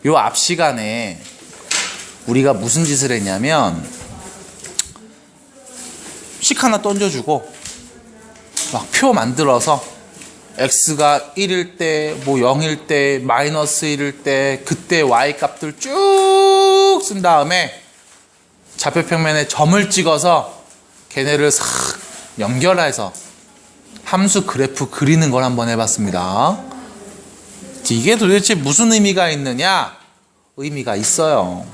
요 앞 시간에 우리가 무슨 짓을 했냐면 식 하나 던져주고 막 표 만들어서 x가 1일 때, 뭐 0일 때, 마이너스 1일 때 그때 y 값들 쭉 쓴 다음에 좌표평면에 점을 찍어서 걔네를 싹 연결해서 함수 그래프 그리는 걸 한번 해봤습니다. 이게 도대체 무슨 의미가 있느냐? 의미가 있어요.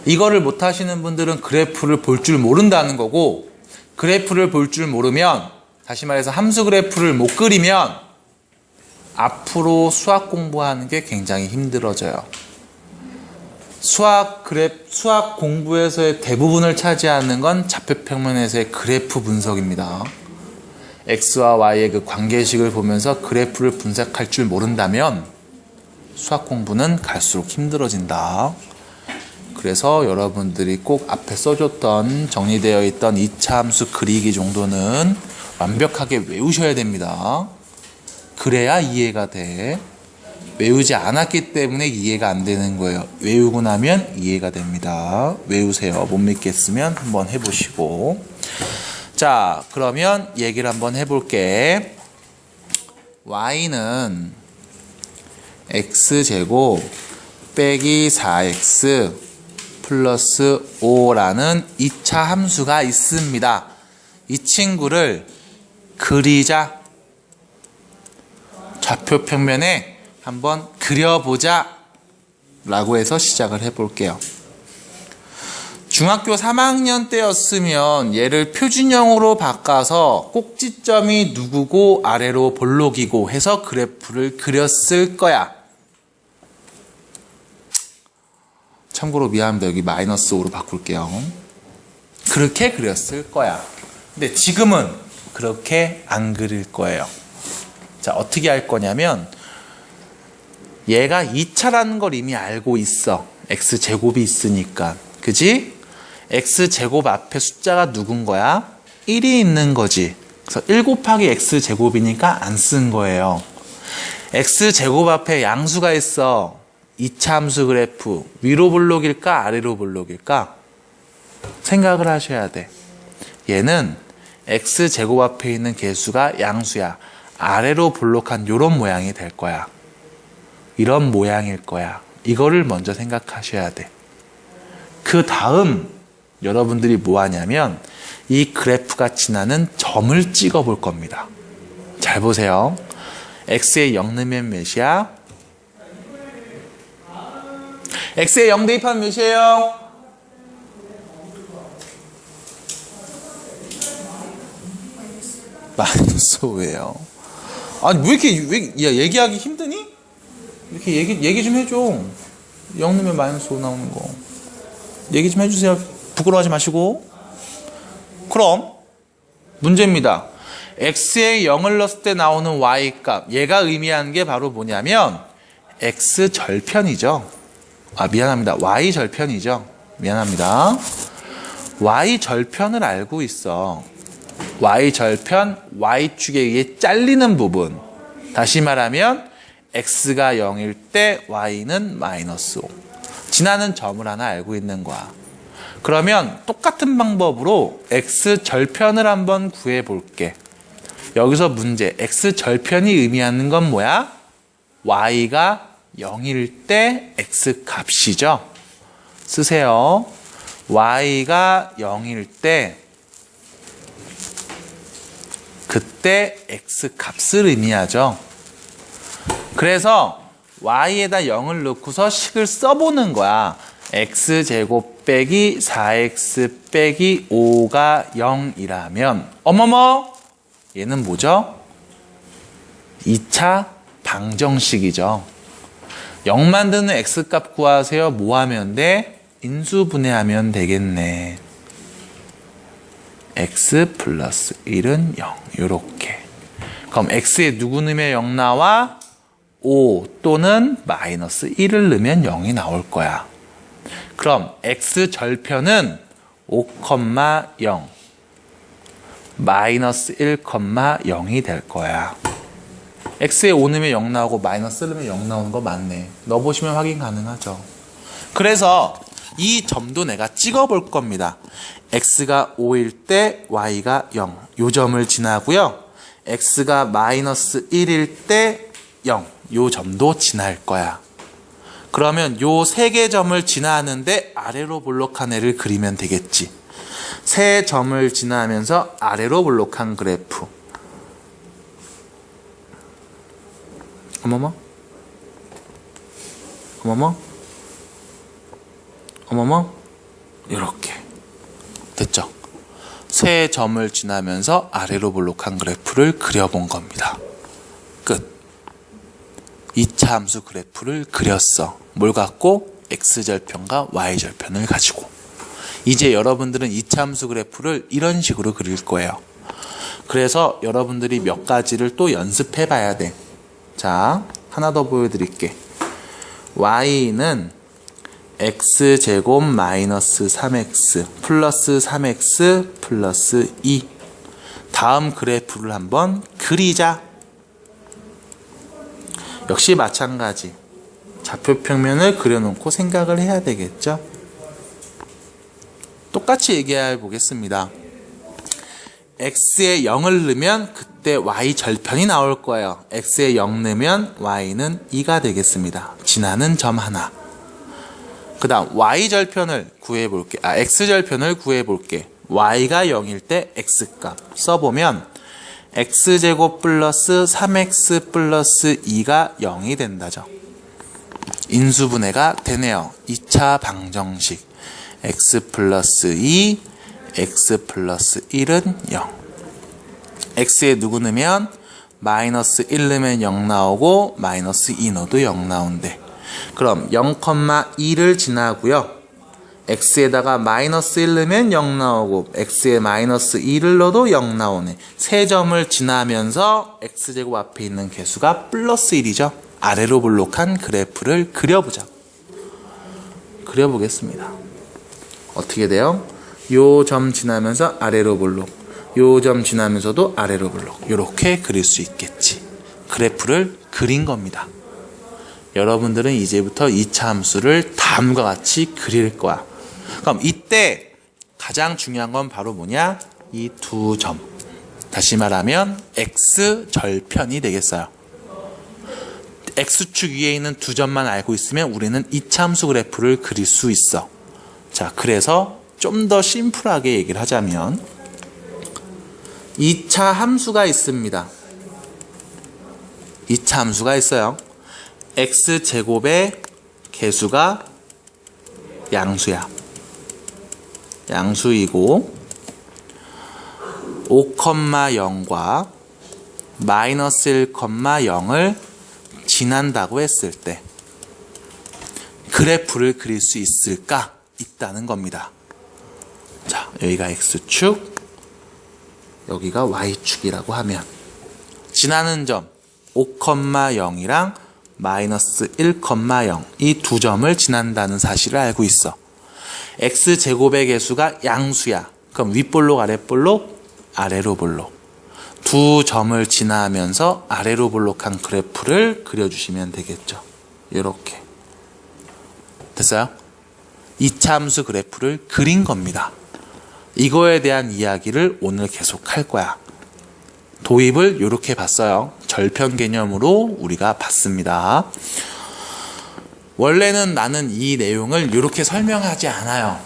이거를 못 하시는 분들은 그래프를 볼 줄 모른다는 거고, 그래프를 볼 줄 모르면, 다시 말해서 함수 그래프를 못 그리면 앞으로 수학 공부하는 게 굉장히 힘들어져요. 수학 공부에서의 대부분을 차지하는 건 좌표평면에서의 그래프 분석입니다. x와 y의 그 관계식을 보면서 그래프를 분석할 줄 모른다면 수학 공부는 갈수록 힘들어진다. 그래서 여러분들이 꼭 앞에 써줬던 정리되어 있던 2차 함수 그리기 정도는 완벽하게 외우셔야 됩니다. 그래야 이해가 돼. 외우지 않았기 때문에 이해가 안 되는 거예요. 외우고 나면 이해가 됩니다. 외우세요. 못 믿겠으면 한번 해보시고. 자, 그러면 얘기를 한번 해볼게. y는 x제곱 빼기 4x 플러스 5라는 2차 함수가 있습니다. 이 친구를 그리자. 좌표평면에 한번 그려보자 라고 해서 시작을 해볼게요. 중학교 3학년 때였으면 얘를 표준형으로 바꿔서 꼭지점이 누구고 아래로 볼록이고 해서 그래프를 그렸을 거야. 참고로 미안합니다. 여기 마이너스 5로 바꿀게요. 그렇게 그렸을 거야. 근데 지금은 그렇게 안 그릴 거예요. 자, 어떻게 할 거냐면 얘가 2차라는 걸 이미 알고 있어. x제곱이 있으니까. 그지? x제곱 앞에 숫자가 누군 거야? 1이 있는 거지. 그래서 1 곱하기 x제곱이니까 안 쓴 거예요. x제곱 앞에 양수가 있어. 2차 함수 그래프. 위로 볼록일까? 아래로 볼록일까? 생각을 하셔야 돼. 얘는 x제곱 앞에 있는 개수가 양수야. 아래로 볼록한 이런 모양이 될 거야. 이런 모양일 거야. 이거를 먼저 생각하셔야 돼. 그 다음 여러분들이 뭐 하냐면 이 그래프가 지나는 점을 찍어 볼 겁니다. 잘 보세요. x에 0 넣으면 몇이야? x에 0 대입하면 몇이에요? 마이너스 5예요. 아니 야, 얘기하기 힘드니? 이렇게 얘기 좀 해줘. 0 넣으면 마이너스 5 나오는 거. 얘기 좀 해주세요. 부끄러워하지 마시고. 그럼 문제입니다. x에 0을 넣었을 때 나오는 y값. 얘가 의미하는 게 바로 뭐냐면 x절편이죠. 미안합니다. y절편이죠. 미안합니다. y절편을 알고 있어. y절편, y축에 의해 잘리는 부분. 다시 말하면 x가 0일 때 y는 마이너스 5. 지나는 점을 하나 알고 있는 거야. 그러면 똑같은 방법으로 x절편을 한번 구해볼게. 여기서 문제, x절편이 의미하는 건 뭐야? y가 0일 때 x값이죠. 쓰세요. y가 0일 때 그때 x값을 의미하죠. 그래서 y에다 0을 넣고서 식을 써보는 거야. x제곱 빼기 4x 빼기 5가 0이라면 어머머! 얘는 뭐죠? 2차 방정식이죠. 0 만드는 x값 구하세요. 뭐 하면 돼? 인수분해하면 되겠네. x 플러스 1은 0. 요렇게. 그럼 x에 누구 넣으면 0 나와? 5 또는 마이너스 1을 넣으면 0이 나올 거야. 그럼 x절편은 5,0 마이너스 1,0이 될 거야. x에 5 넣으면 0 나오고 마이너스 넣으면 0 나오는 거 맞네. 넣어보시면 확인 가능하죠. 그래서 이 점도 내가 찍어볼 겁니다. x가 5일 때 y가 0. 요 점을 지나고요. x가 마이너스 1일 때 0. 요 점도 지날 거야. 그러면 요 세 개 점을 지나는데 아래로 볼록한 애를 그리면 되겠지. 세 점을 지나면서 아래로 볼록한 그래프. 어머머? 어머머? 어머머? 이렇게. 됐죠? 세 점을 지나면서 아래로 볼록한 그래프를 그려본 겁니다. 끝. 2차 함수 그래프를 그렸어. 뭘 갖고? x절편과 y절편을 가지고. 이제 여러분들은 2차 함수 그래프를 이런 식으로 그릴 거예요. 그래서 여러분들이 몇 가지를 또 연습해 봐야 돼. 자, 하나 더 보여드릴게. y는 x제곱 마이너스 3x 플러스 3x 플러스 2. 다음 그래프를 한번 그리자. 역시 마찬가지. 좌표평면을 그려놓고 생각을 해야 되겠죠. 똑같이 얘기해 보겠습니다. x에 0을 넣으면 그때 y 절편이 나올 거예요. x에 0 넣으면 y는 2가 되겠습니다. 지나는 점 하나. 그 다음 y절편을 구해볼게. x절편을 구해볼게. y가 0일 때 x값 써보면 x제곱 플러스 3x 플러스 2가 0이 된다죠. 인수분해가 되네요. 2차 방정식. x 플러스 2, x 플러스 1은 0. x에 누구 넣으면 마이너스 1 넣으면 0 나오고 마이너스 2 넣어도 0 나온대. 그럼 0,2를 지나고요. x에다가 마이너스 1 넣으면 0 나오고 x에 마이너스 2를 넣어도 0 나오네. 세 점을 지나면서 x제곱 앞에 있는 개수가 플러스 1이죠. 아래로 볼록한 그래프를 그려보자. 그려보겠습니다. 어떻게 돼요? 요 점 지나면서 아래로 볼록, 요 점 지나면서도 아래로 볼록. 이렇게 그릴 수 있겠지. 그래프를 그린 겁니다. 여러분들은 이제부터 2차 함수를 다음과 같이 그릴 거야. 그럼 이때 가장 중요한 건 바로 뭐냐? 이 두 점. 다시 말하면 x절편이 되겠어요. x축 위에 있는 두 점만 알고 있으면 우리는 2차 함수 그래프를 그릴 수 있어. 자, 그래서 좀 더 심플하게 얘기를 하자면 2차 함수가 있습니다. 2차 함수가 있어요. x제곱의 개수가 양수야. 양수이고 5,0과 마이너스 1,0을 지난다고 했을 때 그래프를 그릴 수 있을까? 있다는 겁니다. 자, 여기가 x축, 여기가 y축이라고 하면 지나는 점 5,0이랑 마이너스 1,0 이 두 점을 지난다는 사실을 알고 있어. x제곱의 개수가 양수야. 그럼 윗볼록 아랫볼록? 아래로 볼록. 두 점을 지나면서 아래로 볼록한 그래프를 그려주시면 되겠죠. 이렇게. 됐어요? 2차 함수 그래프를 그린 겁니다. 이거에 대한 이야기를 오늘 계속 할 거야. 도입을 이렇게 봤어요. 절편 개념으로 우리가 봤습니다. 원래는 나는 이 내용을 이렇게 설명하지 않아요.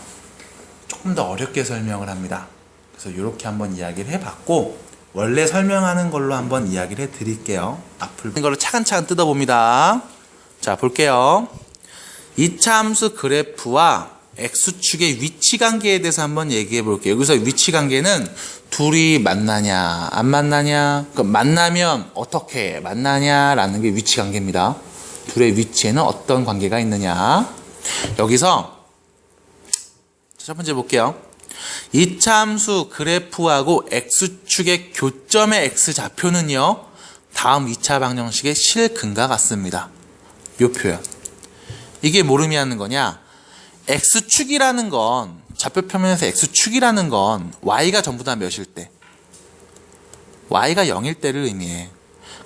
조금 더 어렵게 설명을 합니다. 그래서 이렇게 한번 이야기를 해봤고 원래 설명하는 걸로 한번 이야기를 해드릴게요. 앞을 걸로 차근차근 뜯어봅니다. 자, 볼게요. 2차 함수 그래프와 x축의 위치 관계에 대해서 한번 얘기해 볼게요. 여기서 위치 관계는 둘이 만나냐 안 만나냐, 그러니까 만나면 어떻게 만나냐라는 게 위치 관계입니다. 둘의 위치에는 어떤 관계가 있느냐. 여기서 첫 번째 볼게요. 2차 함수 그래프하고 x축의 교점의 x좌표는요 다음 2차 방정식의 실근과 같습니다. 요 표현. 이게 뭘 의미하는 거냐? x축이라는 건 좌표평면에서 x축이라는 건 y가 전부 다 몇일 때? y가 0일 때를 의미해.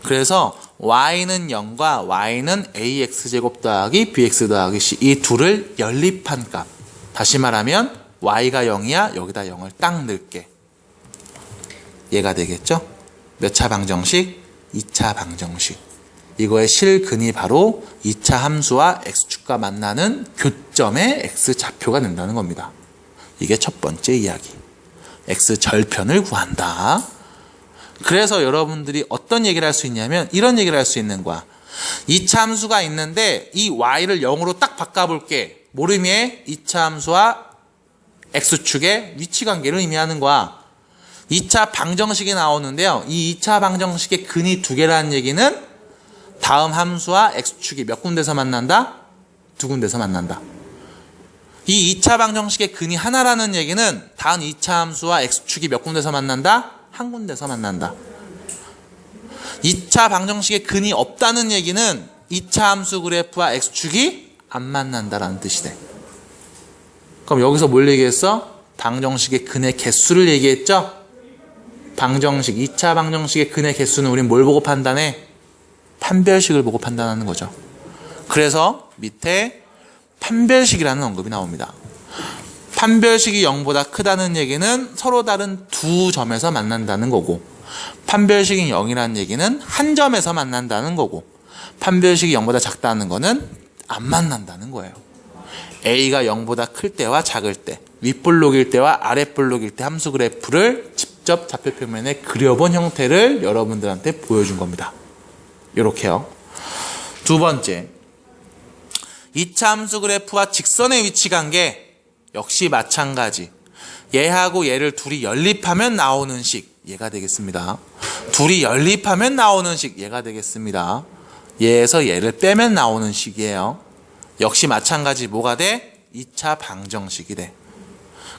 그래서 y는 0과 y는 ax제곱 더하기 bx 더하기 c 이 둘을 연립한 값. 다시 말하면 y가 0이야. 여기다 0을 딱 넣을게. 얘가 되겠죠? 몇 차 방정식? 2차 방정식. 이거의 실근이 바로 2차 함수와 x축과 만나는 교점의 x좌표가 된다는 겁니다. 이게 첫 번째 이야기. x절편을 구한다. 그래서 여러분들이 어떤 얘기를 할 수 있냐면 이런 얘기를 할 수 있는 거야. 2차 함수가 있는데 이 y를 0으로 딱 바꿔볼게. 뭘 의미해? 2차 함수와 x축의 위치관계를 의미하는 거야. 2차 방정식이 나오는데요. 이 2차 방정식의 근이 두 개라는 얘기는 다음 함수와 x축이 몇 군데서 만난다? 두 군데서 만난다. 이 2차 방정식의 근이 하나라는 얘기는 다음 2차 함수와 x축이 몇 군데서 만난다? 한 군데서 만난다. 2차 방정식의 근이 없다는 얘기는 2차 함수 그래프와 x축이 안 만난다라는 뜻이 돼. 그럼 여기서 뭘 얘기했어? 방정식의 근의 개수를 얘기했죠? 방정식, 2차 방정식의 근의 개수는 우린 뭘 보고 판단해? 판별식을 보고 판단하는 거죠. 그래서 밑에 판별식이라는 언급이 나옵니다. 판별식이 0보다 크다는 얘기는 서로 다른 두 점에서 만난다는 거고, 판별식이 0이라는 얘기는 한 점에서 만난다는 거고, 판별식이 0보다 작다는 거는 안 만난다는 거예요. A가 0보다 클 때와 작을 때, 윗볼록일 때와 아랫볼록일 때 함수 그래프를 직접 좌표 표면에 그려본 형태를 여러분들한테 보여준 겁니다. 이렇게요. 두 번째, 2차 함수 그래프와 직선의 위치 관계 역시 마찬가지. 얘하고 얘를 둘이 연립하면 나오는 식, 얘가 되겠습니다. 둘이 연립하면 나오는 식, 얘가 되겠습니다. 얘에서 얘를 빼면 나오는 식이에요. 역시 마찬가지 뭐가 돼? 2차 방정식이 돼.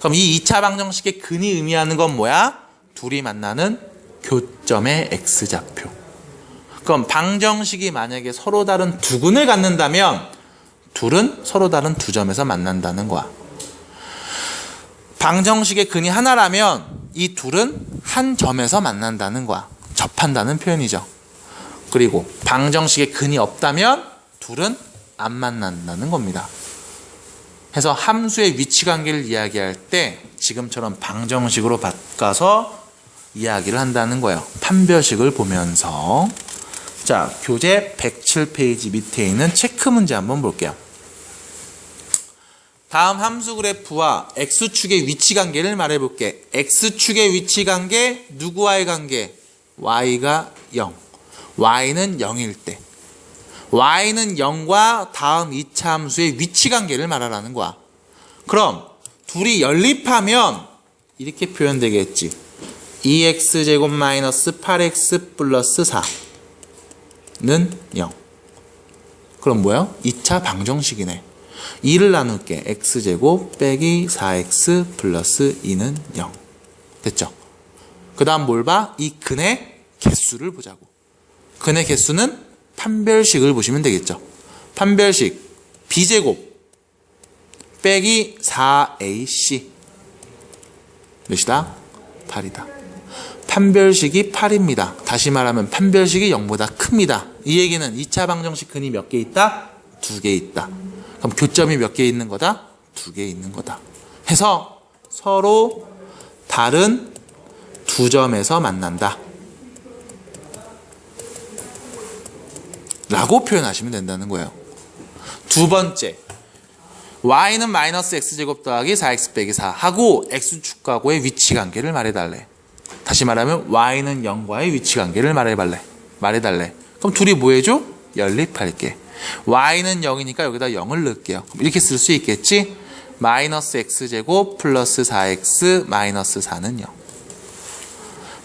그럼 이 2차 방정식의 근이 의미하는 건 뭐야? 둘이 만나는 교점의 x좌표. 그럼 방정식이 만약에 서로 다른 두 근을 갖는다면 둘은 서로 다른 두 점에서 만난다는 거야. 방정식의 근이 하나라면 이 둘은 한 점에서 만난다는 거야. 접한다는 표현이죠. 그리고 방정식의 근이 없다면 둘은 안 만난다는 겁니다. 해서 함수의 위치관계를 이야기할 때 지금처럼 방정식으로 바꿔서 이야기를 한다는 거예요. 판별식을 보면서. 자, 교재 107페이지 밑에 있는 체크 문제 한번 볼게요. 다음 함수 그래프와 x축의 위치관계를 말해볼게. x축의 위치관계 누구와의 관계? y가 0. y는 0일 때. y는 0과 다음 2차 함수의 위치관계를 말하라는 거야. 그럼 둘이 연립하면 이렇게 표현되겠지. 2x제곱 마이너스 8x 플러스 4는 0. 그럼 뭐야? 2차 방정식이네. 2를 나눌게. x제곱 빼기 4x 플러스 2는 0. 됐죠? 그 다음 뭘 봐? 이 근의 개수를 보자고. 근의 개수는 판별식을 보시면 되겠죠. 판별식 b제곱 빼기 4ac 몇이다? 8이다. 판별식이 8입니다. 다시 말하면 판별식이 0보다 큽니다. 이 얘기는 2차 방정식 근이 몇 개 있다? 2개 있다. 그럼 교점이 몇 개 있는 거다? 2개 있는 거다. 해서 서로 다른 두 점에서 만난다 라고 표현하시면 된다는 거예요. 두 번째, y는 마이너스 x제곱 더하기 4x 빼기 4 하고 x축하고의 위치관계를 말해달래. 다시 말하면 y는 0과의 위치관계를 말해달래. 그럼 둘이 뭐 해줘? 연립할게. y는 0이니까 여기다 0을 넣을게요. 이렇게 쓸 수 있겠지? 마이너스 x제곱 플러스 4x 마이너스 4는 0.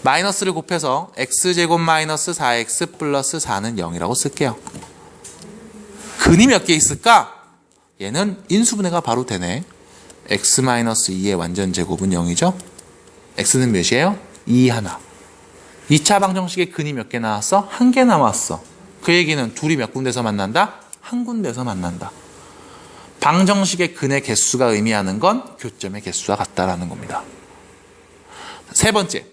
마이너스를 곱해서 x제곱 마이너스 4x 플러스 4는 0이라고 쓸게요. 근이 몇 개 있을까? 얘는 인수분해가 바로 되네. x 마이너스 2의 완전 제곱은 0이죠? x는 몇이에요? 2 하나. 2차 방정식의 근이 몇 개 나왔어? 1개 나왔어. 그 얘기는 둘이 몇 군데서 만난다? 한 군데서 만난다. 방정식의 근의 개수가 의미하는 건 교점의 개수와 같다라는 겁니다. 세 번째,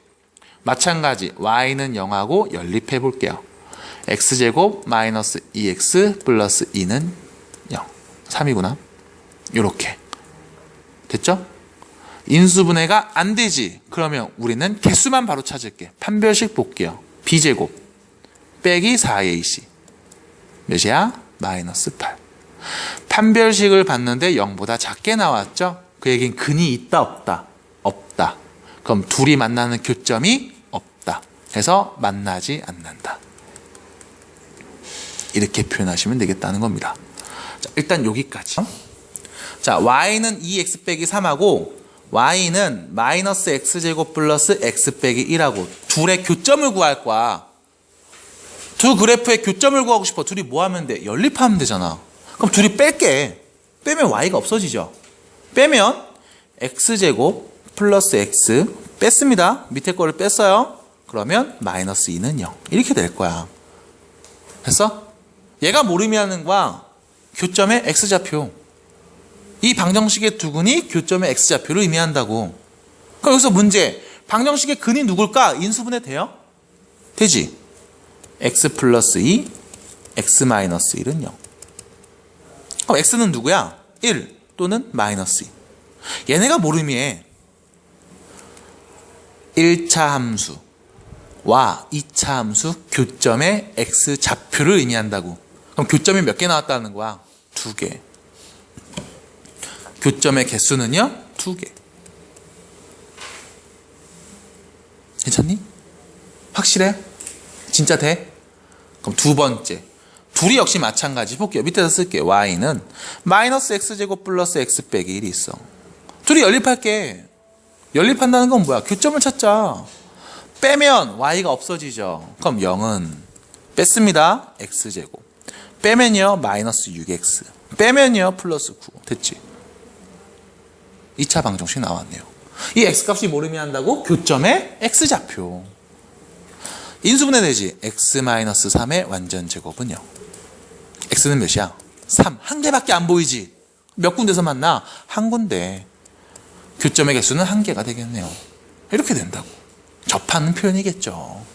마찬가지 y는 0하고 연립해 볼게요. x제곱 마이너스 2x 플러스 2는 0. 3이구나. 요렇게. 됐죠? 인수분해가 안 되지. 그러면 우리는 개수만 바로 찾을게. 판별식 볼게요. b제곱 빼기 4ac. 몇이야? 마이너스 8. 판별식을 봤는데 0보다 작게 나왔죠? 그 얘기는 근이 있다 없다? 없다. 그럼 둘이 만나는 교점이 없다. 해서 만나지 않는다. 이렇게 표현하시면 되겠다는 겁니다. 자, 일단 여기까지. 자, y는 2x 빼기 3하고 y는 마이너스 x제곱 플러스 x 빼기 1하고 둘의 교점을 구할 거야. 두 그래프의 교점을 구하고 싶어. 둘이 뭐 하면 돼? 연립하면 되잖아. 그럼 둘이 뺄게. 빼면 y가 없어지죠. 빼면 x제곱 플러스 x 뺐습니다. 밑에 거를 뺐어요. 그러면 마이너스 2는 0. 이렇게 될 거야. 됐어? 얘가 뭘 의미하는 거야? 교점의 x좌표. 이 방정식의 두근이 교점의 x좌표를 의미한다고. 그럼 여기서 문제. 방정식의 근이 누굴까? 인수분해 돼요? 되지. x 플러스 2, x 마이너스 1은 0. 그럼 x는 누구야? 1 또는 마이너스 2. 얘네가 뭘 의미해? 1차 함수와 2차 함수 교점의 x좌표를 의미한다고. 그럼 교점이 몇 개 나왔다는 거야? 2개. 교점의 개수는요? 2개. 괜찮니? 확실해? 진짜 돼? 그럼 두 번째. 둘이 역시 마찬가지. 볼게요. 밑에서 쓸게요. y는 마이너스 x제곱 플러스 x 빼기 1이 있어. 둘이 연립할게. 연립한다는 건 뭐야? 교점을 찾자. 빼면 y가 없어지죠. 그럼 0은 뺐습니다. x제곱. 빼면요. 마이너스 6x. 빼면요. 플러스 9. 됐지? 2차 방정식 나왔네요. 이 x값이 뭘 의미한다고? 교점의 x좌표. 인수분해 되지. x-3의 완전 제곱은 0. x는 몇이야? 3. 한 개밖에 안 보이지? 몇 군데서 만나? 한 군데. 교점의 개수는 한 개가 되겠네요. 이렇게 된다고. 접하는 표현이겠죠.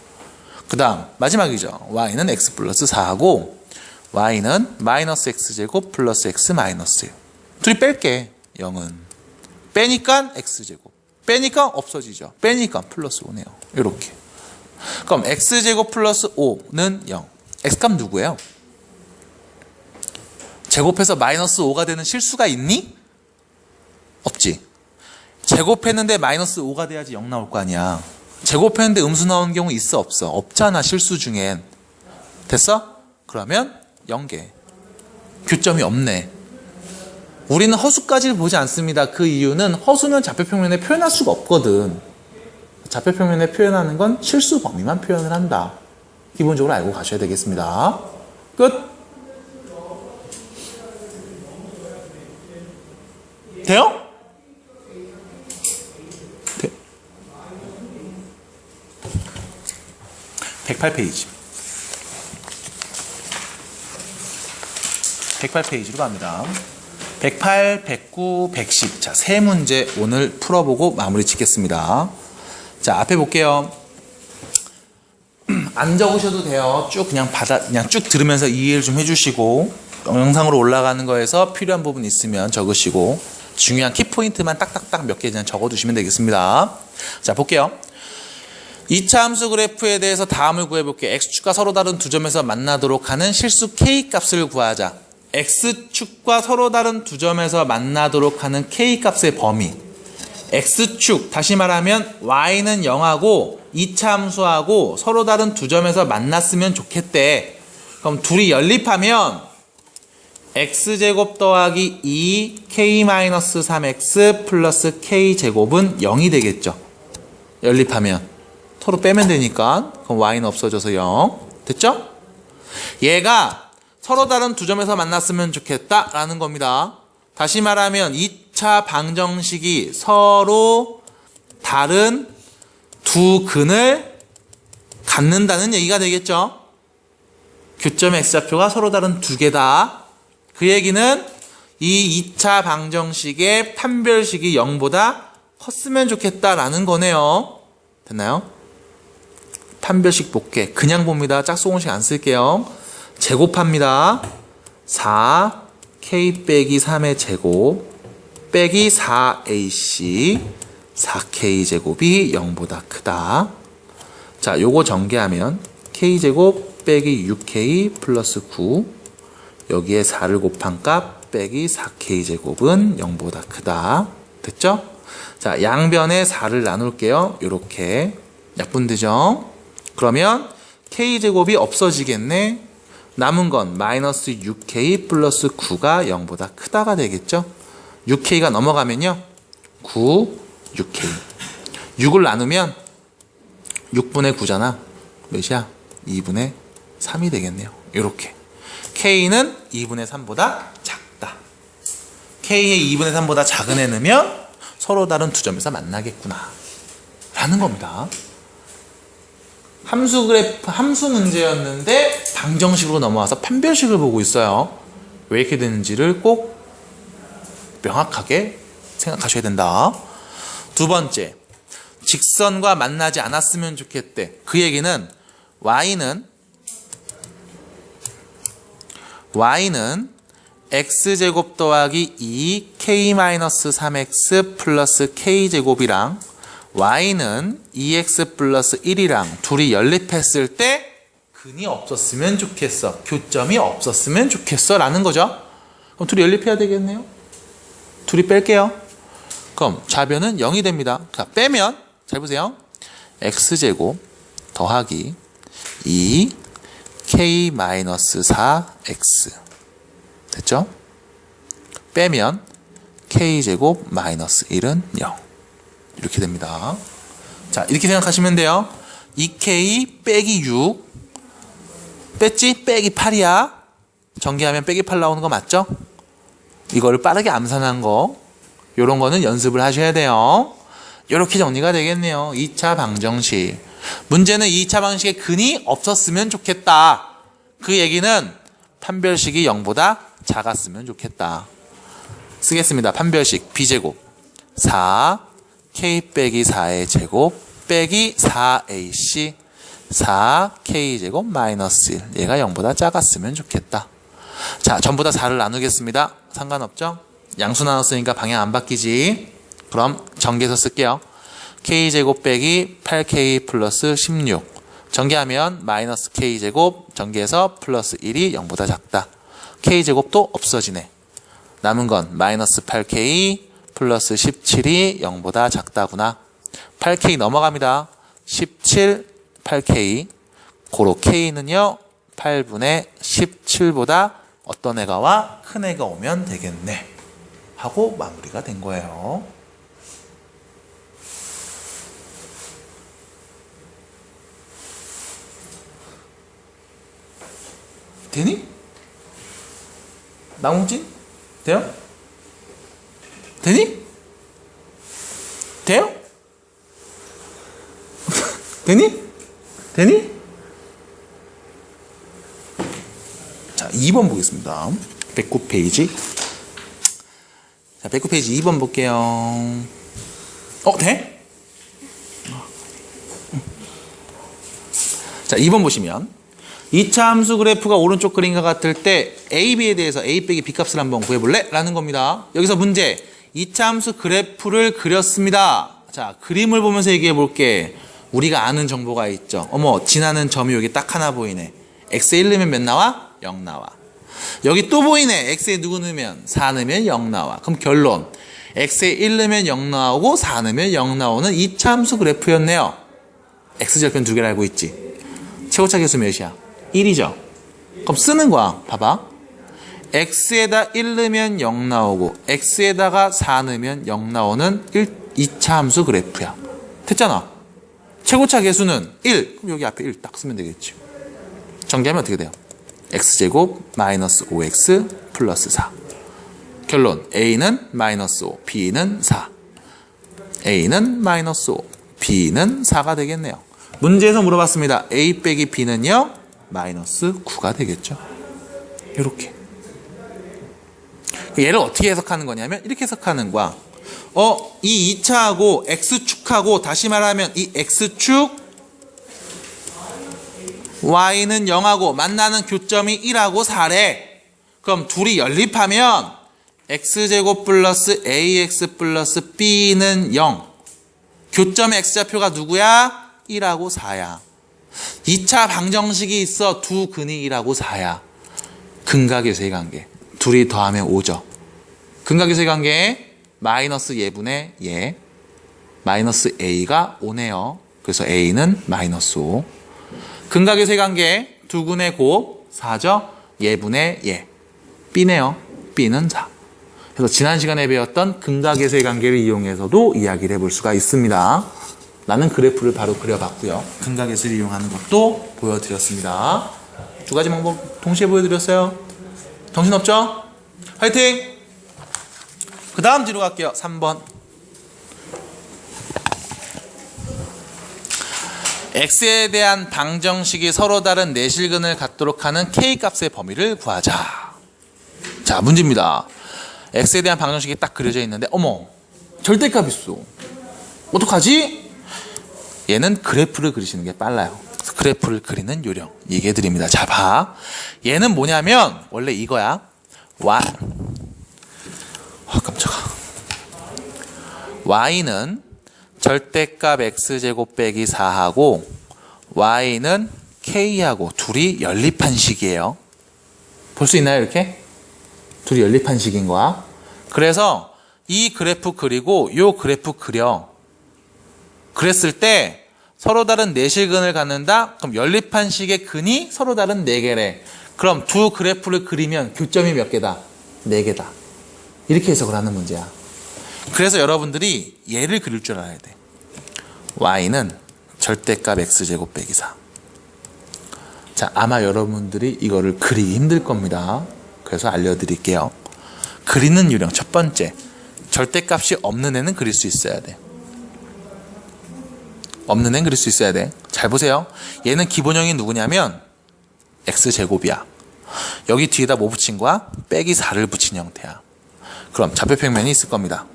그 다음 마지막이죠. y는 x 플러스 4하고 y는 마이너스 x제곱 플러스 x 마이너스 1. 둘이 뺄게. 0은. 빼니까 x제곱. 빼니까 없어지죠. 빼니까 플러스 5네요. 이렇게. 그럼 x제곱 플러스 5는 0. x값 누구예요? 제곱해서 마이너스 5가 되는 실수가 있니? 없지. 제곱했는데 마이너스 5가 돼야지 0 나올 거 아니야. 제곱했는데 음수 나오는 경우 있어 없어? 없잖아. 실수 중엔. 됐어? 그러면 0개. 교점이 없네. 우리는 허수까지를 보지 않습니다. 그 이유는 허수는 좌표평면에 표현할 수가 없거든. 좌표평면에 표현하는 건 실수 범위만 표현을 한다. 기본적으로 알고 가셔야 되겠습니다. 끝. 돼요? 돼. 108페이지. 108페이지로 갑니다. 108, 109, 110. 자, 세 문제 오늘 풀어보고 마무리 짓겠습니다. 자, 앞에 볼게요. 안 적으셔도 돼요. 그냥 쭉 들으면서 이해를 좀 해주시고, 영상으로 올라가는 거에서 필요한 부분 있으면 적으시고, 중요한 키포인트만 딱딱딱 몇 개 그냥 적어두시면 되겠습니다. 자, 볼게요. 2차 함수 그래프에 대해서 다음을 구해볼게요. x축과 서로 다른 두 점에서 만나도록 하는 실수 k값을 구하자. x축과 서로 다른 두 점에서 만나도록 하는 k값의 범위. x축, 다시 말하면 y는 0하고 2차 함수하고 서로 다른 두 점에서 만났으면 좋겠대. 그럼 둘이 연립하면 x제곱 더하기 2k-3x 플러스 k제곱은 0이 되겠죠. 연립하면. 서로 빼면 되니까. 그럼 y는 없어져서 0. 됐죠? 얘가 서로 다른 두 점에서 만났으면 좋겠다라는 겁니다. 다시 말하면 2차 방정식이 서로 다른 두 근을 갖는다는 얘기가 되겠죠. 교점의 x좌표가 서로 다른 두 개다. 그 얘기는 이 2차 방정식의 판별식이 0보다 컸으면 좋겠다라는 거네요. 됐나요? 판별식 볼게. 그냥 봅니다. 짝수공식 안 쓸게요. 제곱합니다. 4k 빼기 3의 제곱 빼기 4ac 4k 제곱이 0보다 크다. 자, 요거 전개하면 k 제곱 빼기 6k 플러스 9 여기에 4를 곱한 값 빼기 4k 제곱은 0보다 크다. 됐죠? 자, 양변에 4를 나눌게요. 요렇게 약분되죠? 그러면 k 제곱이 없어지겠네. 남은 건 마이너스 6k 플러스 9가 0보다 크다가 되겠죠? 6k가 넘어가면요. 9, 6k. 6을 나누면 6분의 9잖아. 몇이야? 2분의 3이 되겠네요. 이렇게. k는 2분의 3보다 작다. k의 2분의 3보다 작은 애 넣으면 서로 다른 두 점에서 만나겠구나. 라는 겁니다. 함수 그래프, 함수 문제였는데 방정식으로 넘어와서 판별식을 보고 있어요. 왜 이렇게 되는지를 꼭 명확하게 생각하셔야 된다. 두 번째, 직선과 만나지 않았으면 좋겠대. 그 얘기는 y는 x제곱 더하기 2k-3x 플러스 k제곱이랑 y는 2x 플러스 1이랑 둘이 연립했을 때 근이 없었으면 좋겠어. 교점이 없었으면 좋겠어. 라는 거죠. 그럼 둘이 연립해야 되겠네요. 둘이 뺄게요. 그럼 좌변은 0이 됩니다. 자, 빼면 잘 보세요. x제곱 더하기 2k-4x 됐죠? 빼면 k제곱 마이너스 1은 0 이렇게 됩니다. 자, 이렇게 생각하시면 돼요. 2k 빼기 6 뺐지? 빼기 8이야. 전개하면 빼기 8 나오는 거 맞죠? 이거를 빠르게 암산한 거 요런 거는 연습을 하셔야 돼요. 이렇게 정리가 되겠네요. 2차 방정식. 문제는 2차 방식에 근이 없었으면 좋겠다. 그 얘기는 판별식이 0보다 작았으면 좋겠다. 쓰겠습니다. 판별식 b제곱 4k 빼기 4의 제곱 빼기 4ac 4k제곱 마이너스 1 얘가 0보다 작았으면 좋겠다. 자, 전부 다 4를 나누겠습니다. 상관없죠? 양수 나눴으니까 방향 안 바뀌지. 그럼 전개해서 쓸게요. k제곱 빼기 8k 플러스 16 전개하면 마이너스 k제곱 전개해서 플러스 1이 0보다 작다. k제곱도 없어지네. 남은 건 마이너스 8k 플러스 17이 0보다 작다구나. 8k 넘어갑니다. 17, 8k 고로 k는요 8분의 17보다 어떤 애가 와? 큰 애가 오면 되겠네 하고 마무리가 된 거예요. 되니? 나무진? 돼요? 되니? 돼요? 되니? 되니? 자, 2번 보겠습니다. 109페이지. 자, 109페이지 2번 볼게요. 돼? 자, 2번 보시면 2차 함수 그래프가 오른쪽 그림과 같을 때 A, B에 대해서 A 빼기 B 값을 한번 구해볼래? 라는 겁니다. 여기서 문제 2차 함수 그래프를 그렸습니다. 자, 그림을 보면서 얘기해 볼게. 우리가 아는 정보가 있죠. 어머, 지나는 점이 여기 딱 하나 보이네. x에 1 넣으면 몇 나와? 0 나와. 여기 또 보이네. x에 누구 넣으면? 4 넣으면 0 나와. 그럼 결론. x에 1 넣으면 0 나오고 4 넣으면 0 나오는 2차 함수 그래프였네요. x절편 두 개를 알고 있지. 최고차 계수 몇이야? 1이죠. 그럼 쓰는 거야. 봐봐. x에다 1 넣으면 0 나오고 x에다가 4 넣으면 0 나오는 2차 함수 그래프야. 됐잖아. 최고차 계수는 1. 그럼 여기 앞에 1 딱 쓰면 되겠지. 정리하면 어떻게 돼요? x제곱 마이너스 5x 플러스 4. 결론 a는 마이너스 5, b는 4. a는 마이너스 5, b는 4가 되겠네요. 문제에서 물어봤습니다. a 빼기 b는요? 마이너스 9가 되겠죠. 이렇게. 얘를 어떻게 해석하는 거냐면 이렇게 해석하는 거야. 이 2차하고 x축하고 다시 말하면 이 x축 y는 0하고 만나는 교점이 1하고 4래. 그럼 둘이 연립하면 x제곱 플러스 ax 플러스 b는 0. 교점의 x좌표가 누구야? 1하고 4야. 2차 방정식이 있어. 두 근이 1하고 4야. 근각의 세관계. 둘이 더하면 5죠. 근각의 세관계 마이너스 예분의 예. 마이너스 a가 5네요. 그래서 a는 마이너스 5. 근각의 세관계 두 근의 곱 4죠. 예분의 예. b네요. b는 4. 그래서 지난 시간에 배웠던 근각의 세관계를 이용해서도 이야기를 해볼 수가 있습니다. 라는 그래프를 바로 그려봤고요. 근각의 세를 이용하는 것도 보여드렸습니다. 두 가지 방법 동시에 보여드렸어요. 정신없죠? 화이팅! 그 다음 뒤로 갈게요. 3번. x에 대한 방정식이 서로 다른 내실근을 갖도록 하는 k값의 범위를 구하자. 자, 문제입니다. x에 대한 방정식이 딱 그려져 있는데 어머, 절대값 있어. 어떡하지? 얘는 그래프를 그리시는 게 빨라요. 그래서 그래프를 그리는 요령 얘기해 드립니다. 자, 봐. 얘는 뭐냐면 원래 이거야. 깜짝아. y는 절대값 x제곱 빼기 4하고 y는 k하고 둘이 연립한 식이에요. 볼 수 있나요? 이렇게? 둘이 연립한 식인 거야. 그래서 이 그래프 그리고 요 그래프 그려. 그랬을 때 서로 다른 내실근을 갖는다? 그럼 연립한 식의 근이 서로 다른 4개래. 그럼 두 그래프를 그리면 교점이 몇 개다? 4개다. 이렇게 해석을 하는 문제야. 그래서 여러분들이 얘를 그릴 줄 알아야 돼. y는 절대값 x제곱 빼기 4. 자, 아마 여러분들이 이거를 그리기 힘들 겁니다. 그래서 알려드릴게요. 그리는 요령 첫 번째. 절대값이 없는 애는 그릴 수 있어야 돼. 없는 애는 그릴 수 있어야 돼. 잘 보세요. 얘는 기본형이 누구냐면 x제곱이야. 여기 뒤에다 뭐 붙인 거야? 빼기 4를 붙인 형태야. 그럼 좌표평면이 있을 겁니다.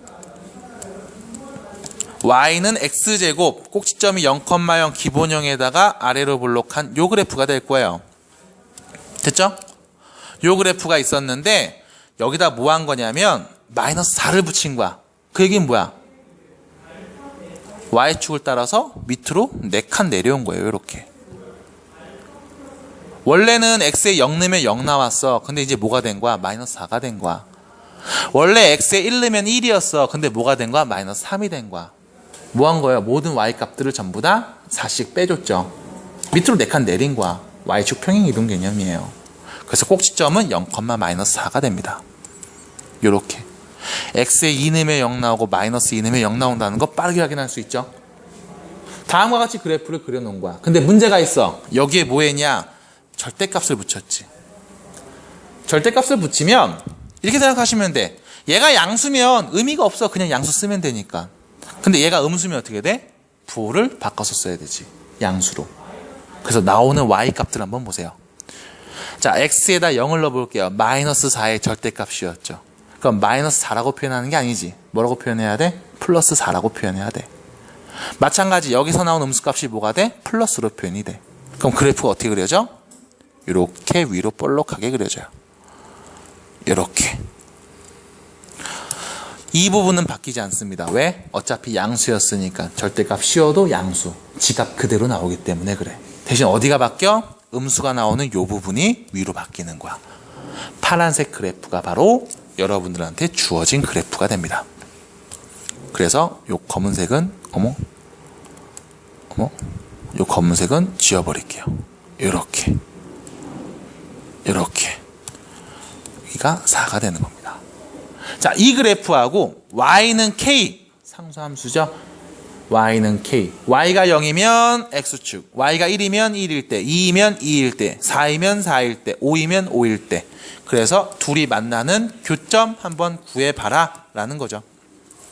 y는 x제곱 꼭지점이 0,0 기본형에다가 아래로 볼록한 요 그래프가 될 거예요. 됐죠? 요 그래프가 있었는데 여기다 뭐 한 거냐면 마이너스 4를 붙인 거야. 그 얘기는 뭐야? y축을 따라서 밑으로 4칸 내려온 거예요. 이렇게. 원래는 x에 0 넣으면 0 나왔어. 근데 이제 뭐가 된 거야? 마이너스 4가 된 거야. 원래 x에 1 넣으면 1이었어. 근데 뭐가 된 거야? 마이너스 3이 된 거야. 뭐 한 거예요? 모든 y 값들을 전부 다 4씩 빼줬죠. 밑으로 4칸 내린 거야. y축 평행이동 개념이에요. 그래서 꼭지점은 0,-4가 됩니다. 요렇게. x에 2 넣으면 0 나오고 마이너스 2 넣으면 0 나온다는 거 빠르게 확인할 수 있죠. 다음과 같이 그래프를 그려놓은 거야. 근데 문제가 있어. 여기에 뭐 했냐? 절대값을 붙였지. 절대값을 붙이면 이렇게 생각하시면 돼. 얘가 양수면 의미가 없어. 그냥 양수 쓰면 되니까. 근데 얘가 음수면 어떻게 돼? 부호를 바꿔서 써야 되지. 양수로. 그래서 나오는 y 값들 한번 보세요. 자, x에다 0을 넣어볼게요. 마이너스 4의 절대값이었죠. 그럼 마이너스 4라고 표현하는 게 아니지. 뭐라고 표현해야 돼? 플러스 4라고 표현해야 돼. 마찬가지 여기서 나온 음수값이 뭐가 돼? 플러스로 표현이 돼. 그럼 그래프가 어떻게 그려져? 이렇게 위로 볼록하게 그려져요. 이렇게. 이 부분은 바뀌지 않습니다. 왜? 어차피 양수였으니까. 절대값 씌워도 양수. 지값 그대로 나오기 때문에 그래. 대신 어디가 바뀌어? 음수가 나오는 이 부분이 위로 바뀌는 거야. 파란색 그래프가 바로 여러분들한테 주어진 그래프가 됩니다. 그래서 요 검은색은 요 검은색은 지워버릴게요. 이렇게 여기가 4가 되는 겁니다. 자, 이 그래프하고 y는 k 상수함수죠. y는 k. y가 0이면 x축, y가 1이면 1일 때, 2이면 2일 때, 4이면 4일 때, 5이면 5일 때. 그래서 둘이 만나는 교점 한번 구해봐라 라는 거죠.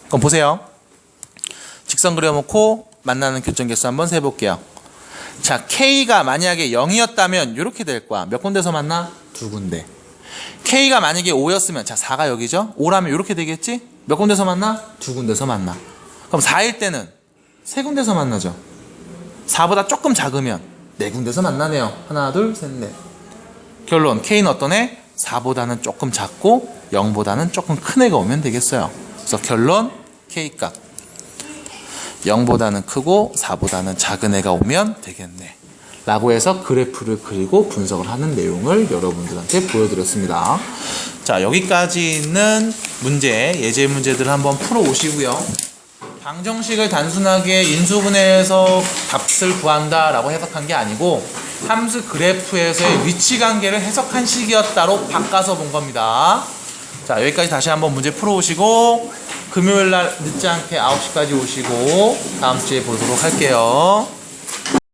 그럼 보세요. 직선 그려놓고 만나는 교점 개수 한번 세볼게요. 자, k가 만약에 0이었다면 이렇게 될 거야. 몇 군데서 만나? 2군데. k가 만약에 5였으면, 자, 4가 여기죠? 5라면 이렇게 되겠지? 몇 군데서 만나? 2군데서 만나. 그럼 4일 때는 3군데서 만나죠. 4보다 조금 작으면 네 군데서 만나네요. 하나, 둘, 셋, 넷. 결론, K는 어떤 애? 4보다는 조금 작고 0보다는 조금 큰 애가 오면 되겠어요. 그래서 결론, K값 0보다는 크고 4보다는 작은 애가 오면 되겠네 라고 해서 그래프를 그리고 분석을 하는 내용을 여러분들한테 보여드렸습니다. 자, 여기까지는 문제, 예제 문제들을 한번 풀어 오시고요. 방정식을 단순하게 인수분해해서 값을 구한다 라고 해석한 게 아니고 함수 그래프에서의 위치 관계를 해석한 식이었다로 바꿔서 본 겁니다. 자, 여기까지 다시 한번 문제 풀어 오시고 금요일날 늦지 않게 9시까지 오시고 다음 주에 보도록 할게요.